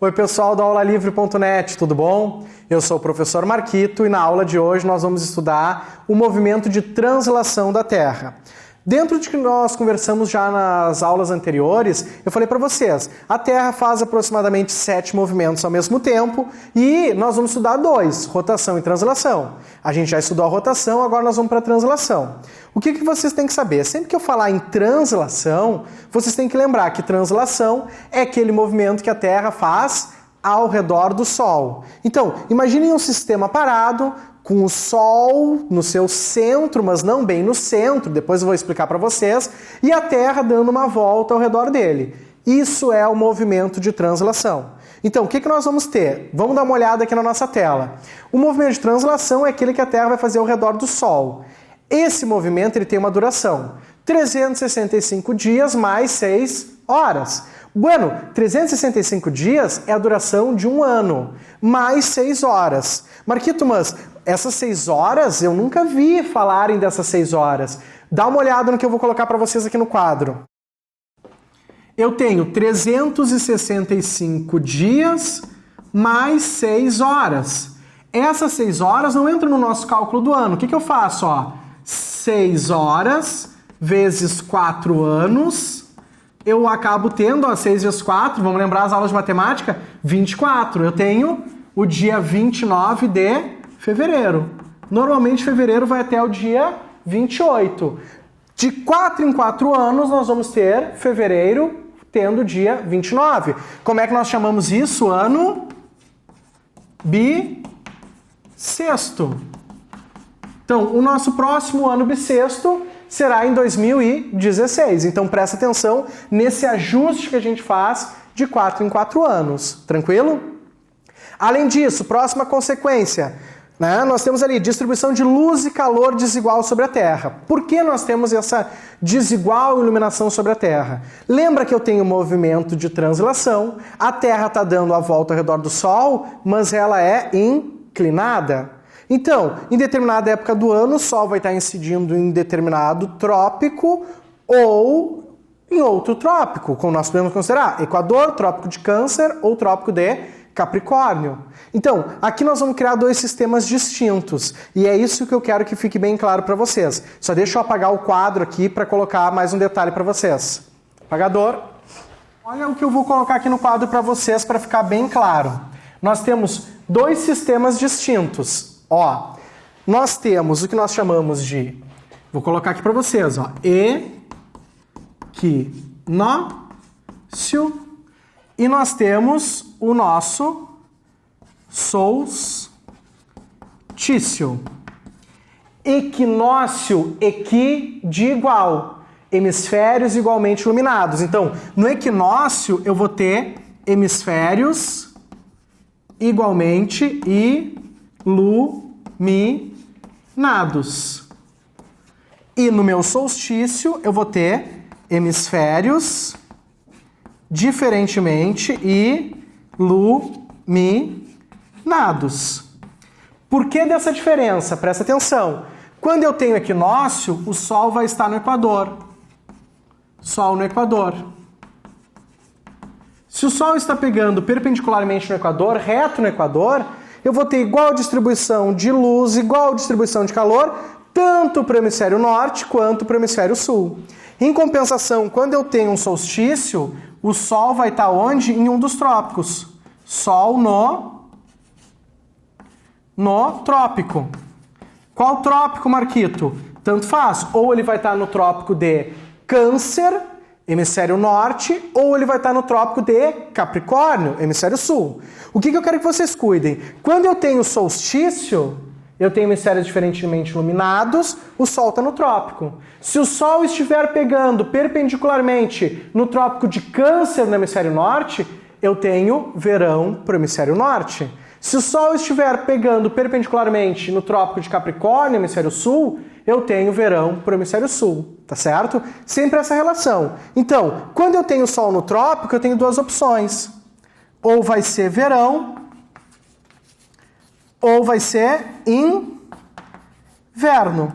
Oi pessoal do aulalivre.net, tudo bom? Eu sou o professor Marquito e na aula de hoje nós vamos estudar o movimento de translação da Terra. Dentro de que nós conversamos já nas aulas anteriores, eu falei para vocês, a Terra faz aproximadamente 7 movimentos ao mesmo tempo e nós vamos estudar 2, rotação e translação. A gente já estudou a rotação, agora nós vamos para a translação. O que vocês têm que saber? Sempre que eu falar em translação, vocês têm que lembrar que translação é aquele movimento que a Terra faz ao redor do Sol. Então, imaginem um sistema parado, com o Sol no seu centro, mas não bem no centro, depois eu vou explicar para vocês, e a Terra dando uma volta ao redor dele. Isso é o movimento de translação. Então, o que nós vamos ter? Vamos dar uma olhada aqui na nossa tela. O movimento de translação é aquele que a Terra vai fazer ao redor do Sol. Esse movimento ele tem uma duração, 365 dias mais 6 horas. Bueno, 365 dias é a duração de um ano, mais 6 horas. Marquito, mas essas 6 horas, eu nunca vi falarem dessas 6 horas. Dá uma olhada no que eu vou colocar para vocês aqui no quadro. Eu tenho 365 dias mais 6 horas. Essas 6 horas não entram no nosso cálculo do ano. O que eu faço? 6 horas vezes 4 anos... eu acabo tendo 6 vezes 4, vamos lembrar as aulas de matemática? 24. Eu tenho o dia 29 de fevereiro. Normalmente fevereiro vai até o dia 28. De 4 em 4 anos nós vamos ter fevereiro tendo o dia 29. Como é que nós chamamos isso? Ano bissexto. Então, o nosso próximo ano bissexto será em 2016. Então presta atenção nesse ajuste que a gente faz de 4 em 4 anos. Tranquilo? Além disso, próxima consequência, nós temos ali distribuição de luz e calor desigual sobre a Terra. Por que nós temos essa desigual iluminação sobre a Terra? Lembra que eu tenho movimento de translação, a Terra está dando a volta ao redor do Sol, mas ela é inclinada. Então, em determinada época do ano, o Sol vai estar incidindo em determinado trópico ou em outro trópico, como nós podemos considerar Equador, Trópico de Câncer ou Trópico de Capricórnio. Então, aqui nós vamos criar 2 sistemas distintos e é isso que eu quero que fique bem claro para vocês. Só deixa eu apagar o quadro aqui para colocar mais um detalhe para vocês. Apagador. Olha o que eu vou colocar aqui no quadro para vocês para ficar bem claro. Nós temos 2 sistemas distintos. Nós temos o que nós chamamos de, vou colocar aqui para vocês, equinócio, e nós temos o nosso solstício. Equinócio, equi de igual, hemisférios igualmente iluminados. Então, no equinócio eu vou ter hemisférios igualmente iluminados. E no meu solstício eu vou ter hemisférios diferentemente iluminados. Por que dessa diferença? Presta atenção. Quando eu tenho equinócio, o Sol vai estar no Equador. Sol no Equador. Se o Sol está pegando perpendicularmente no Equador, reto no Equador, eu vou ter igual distribuição de luz, igual distribuição de calor, tanto para o hemisfério norte quanto para o hemisfério sul. Em compensação, quando eu tenho um solstício, o Sol vai estar onde? Em um dos trópicos. Sol no trópico. Qual trópico, Marquito? Tanto faz. Ou ele vai estar no trópico de Câncer, hemisfério norte, ou ele vai estar no trópico de Capricórnio, hemisfério sul. O que eu quero que vocês cuidem? Quando eu tenho solstício, eu tenho hemisférios diferentemente iluminados, o Sol está no trópico. Se o Sol estiver pegando perpendicularmente no trópico de Câncer, no hemisfério norte, eu tenho verão para o hemisfério norte. Se o Sol estiver pegando perpendicularmente no trópico de Capricórnio, hemisfério sul, eu tenho verão para o hemisfério sul, tá certo? Sempre essa relação. Então, quando eu tenho Sol no trópico, eu tenho 2 opções. Ou vai ser verão, ou vai ser inverno.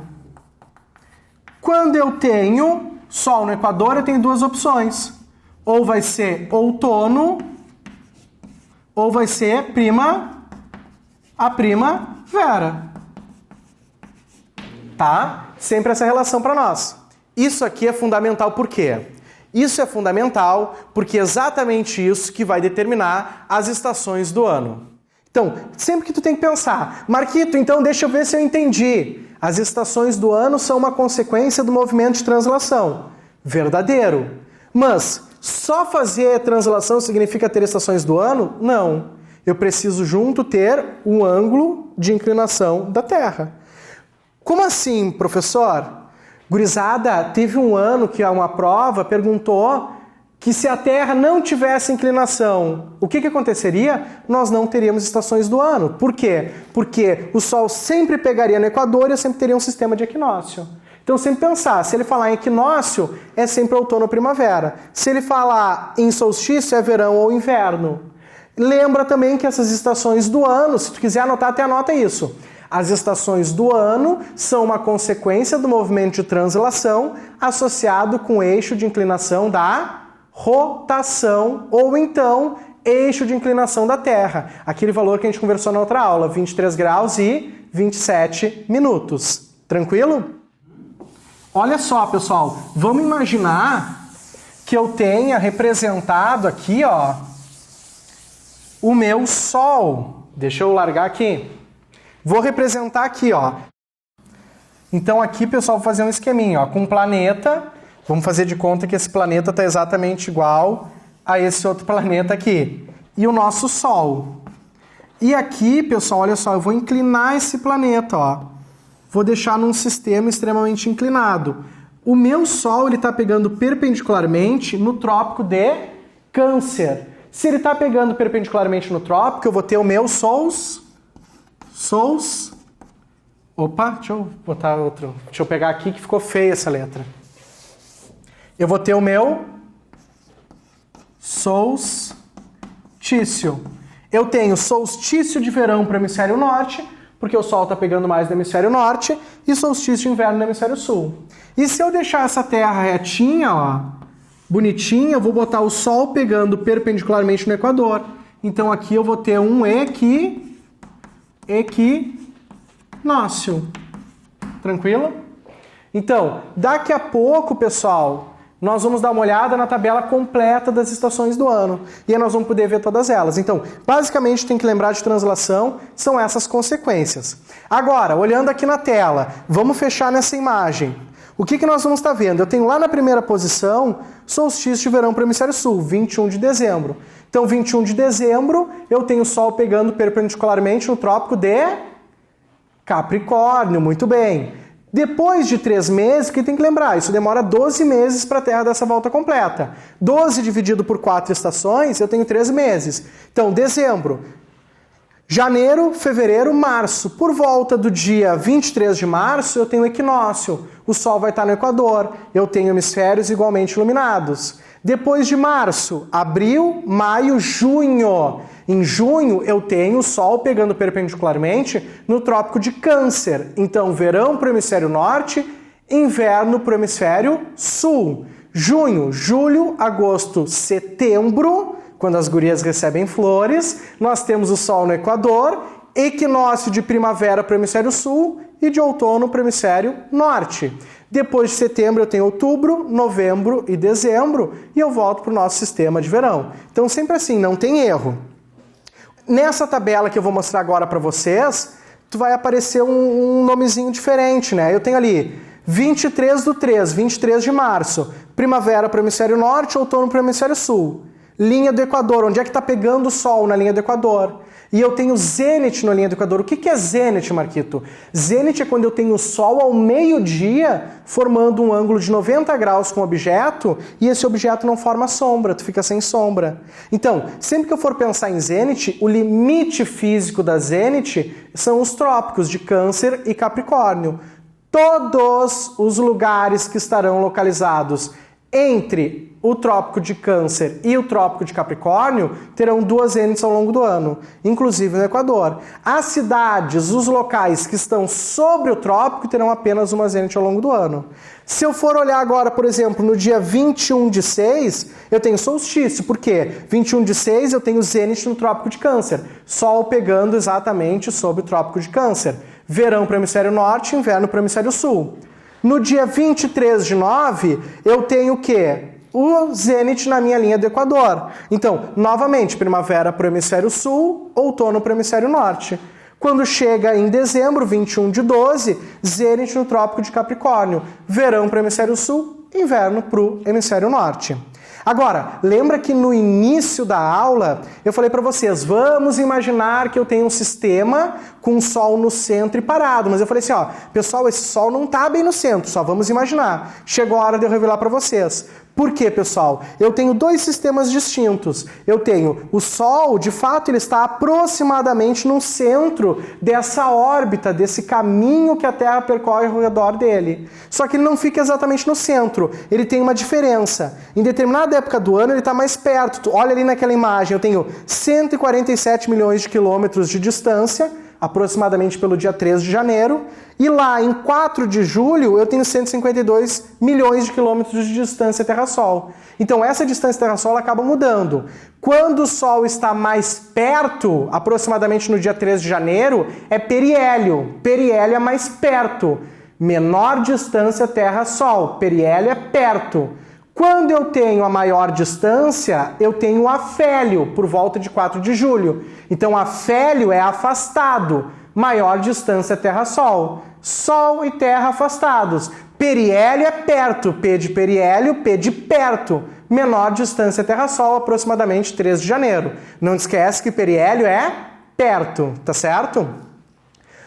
Quando eu tenho Sol no Equador, eu tenho 2 opções. Ou vai ser outono, ou vai ser a primavera. Tá? Sempre essa relação para nós. Isso aqui é fundamental por quê? Isso é fundamental porque é exatamente isso que vai determinar as estações do ano. Então, sempre que tu tem que pensar, Marquito, então deixa eu ver se eu entendi. As estações do ano são uma consequência do movimento de translação. Verdadeiro. Mas só fazer translação significa ter estações do ano? Não. Eu preciso junto ter um ângulo de inclinação da Terra. Como assim, professor? Gurizada, teve um ano que uma prova perguntou que se a Terra não tivesse inclinação, o que aconteceria? Nós não teríamos estações do ano. Por quê? Porque o Sol sempre pegaria no Equador e eu sempre teria um sistema de equinócio. Então sempre pensar, se ele falar em equinócio, é sempre outono ou primavera. Se ele falar em solstício, é verão ou inverno. Lembra também que essas estações do ano, se tu quiser anotar, até anota isso. As estações do ano são uma consequência do movimento de translação associado com o eixo de inclinação da rotação, ou então eixo de inclinação da Terra. Aquele valor que a gente conversou na outra aula, 23 graus e 27 minutos. Tranquilo? Olha só, pessoal, vamos imaginar que eu tenha representado aqui, ó, o meu Sol. Deixa eu largar aqui. Vou representar aqui, ó. Então aqui, pessoal, vou fazer um esqueminha, ó, com um planeta. Vamos fazer de conta que esse planeta está exatamente igual a esse outro planeta aqui. E o nosso Sol. E aqui, pessoal, olha só, eu vou inclinar esse planeta, ó. Vou deixar num sistema extremamente inclinado. O meu Sol, ele está pegando perpendicularmente no trópico de Câncer. Se ele está pegando perpendicularmente no trópico, eu vou ter o meu Opa, deixa eu botar outro. Deixa eu pegar aqui que ficou feia essa letra. Eu vou ter o meu solstício. Eu tenho solstício de verão para o hemisfério norte, porque o Sol está pegando mais no hemisfério norte, e solstício de inverno no hemisfério sul. E se eu deixar essa Terra retinha, ó, bonitinha, eu vou botar o Sol pegando perpendicularmente no Equador. Então aqui eu vou ter um equinócio. Tranquilo? Então, daqui a pouco, pessoal, nós vamos dar uma olhada na tabela completa das estações do ano. E aí nós vamos poder ver todas elas. Então, basicamente, tem que lembrar de translação, são essas consequências. Agora, olhando aqui na tela, vamos fechar nessa imagem. O que nós vamos estar vendo? Eu tenho lá na primeira posição, solstício de verão para o hemisfério sul, 21 de dezembro. Então, 21 de dezembro, eu tenho o Sol pegando perpendicularmente no trópico de Capricórnio, muito bem. Depois de 3 meses, que tem que lembrar, isso demora 12 meses para a Terra dar essa volta completa. 12 dividido por 4 estações, eu tenho 3 meses. Então, dezembro, janeiro, fevereiro, março. Por volta do dia 23 de março, eu tenho equinócio. O Sol vai estar no Equador. Eu tenho hemisférios igualmente iluminados. Depois de março, abril, maio, junho. Em junho, eu tenho o Sol pegando perpendicularmente no trópico de Câncer. Então, verão para o hemisfério norte, inverno para o hemisfério sul. Junho, julho, agosto, setembro, quando as gurias recebem flores, nós temos o Sol no Equador, equinócio de primavera para o hemisfério sul e de outono para o hemisfério norte. Depois de setembro eu tenho outubro, novembro e dezembro e eu volto para o nosso sistema de verão. Então sempre assim, não tem erro. Nessa tabela que eu vou mostrar agora para vocês, vai aparecer um nomezinho diferente, né? Eu tenho ali 23 do 3, 23 de março, primavera para o hemisfério norte, outono para o hemisfério sul. Linha do Equador, onde é que está pegando o Sol na linha do Equador? E eu tenho zênite na linha do Equador. O que é zênite, Marquito? Zênite é quando eu tenho o Sol ao meio-dia, formando um ângulo de 90 graus com o objeto, e esse objeto não forma sombra, tu fica sem sombra. Então, sempre que eu for pensar em zênite, o limite físico da zênite são os trópicos de Câncer e Capricórnio. Todos os lugares que estarão localizados Entre o Trópico de Câncer e o Trópico de Capricórnio terão 2 zênites ao longo do ano, inclusive no Equador. As cidades, os locais que estão sobre o trópico terão apenas uma zênite ao longo do ano. Se eu for olhar agora, por exemplo, no dia 21/6, eu tenho solstício. Por quê? 21/6 eu tenho zênite no Trópico de Câncer, Sol pegando exatamente sobre o Trópico de Câncer. Verão para o hemisfério norte, inverno para o hemisfério sul. No dia 23/9, eu tenho o quê? O zênite na minha linha do Equador. Então, novamente, primavera para o hemisfério sul, outono para o hemisfério norte. Quando chega em dezembro, 21/12, zênite no Trópico de Capricórnio. Verão para o hemisfério sul, inverno para o hemisfério norte. Agora, lembra que no início da aula eu falei para vocês, vamos imaginar que eu tenho um sistema com o Sol no centro e parado. Mas eu falei assim, ó, pessoal, esse Sol não está bem no centro, só vamos imaginar. Chegou a hora de eu revelar para vocês. Por quê, pessoal? Eu tenho 2 sistemas distintos. Eu tenho o Sol, de fato, ele está aproximadamente no centro dessa órbita, desse caminho que a Terra percorre ao redor dele. Só que ele não fica exatamente no centro. Ele tem uma diferença. Em determinada época do ano, ele está mais perto. Olha ali naquela imagem, eu tenho 147 milhões de quilômetros de distância, aproximadamente pelo dia 3 de janeiro, e lá em 4 de julho eu tenho 152 milhões de quilômetros de distância Terra-Sol. Então essa distância Terra-Sol acaba mudando. Quando o Sol está mais perto, aproximadamente no dia 3 de janeiro, é periélio. Periélio é mais perto. Menor distância Terra-Sol. Periélio é perto. Quando eu tenho a maior distância, eu tenho o afélio, por volta de 4 de julho. Então, afélio é afastado, maior distância Terra-Sol. Sol e Terra afastados. Periélio é perto, P de periélio, P de perto. Menor distância Terra-Sol, aproximadamente 3 de janeiro. Não esquece que periélio é perto, tá certo?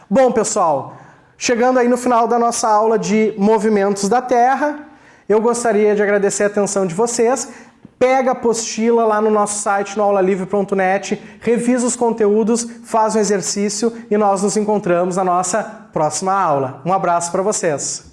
Bom, pessoal, chegando aí no final da nossa aula de movimentos da Terra, eu gostaria de agradecer a atenção de vocês. Pega a apostila lá no nosso site, no aulalivre.net, revisa os conteúdos, faz um exercício e nós nos encontramos na nossa próxima aula. Um abraço para vocês!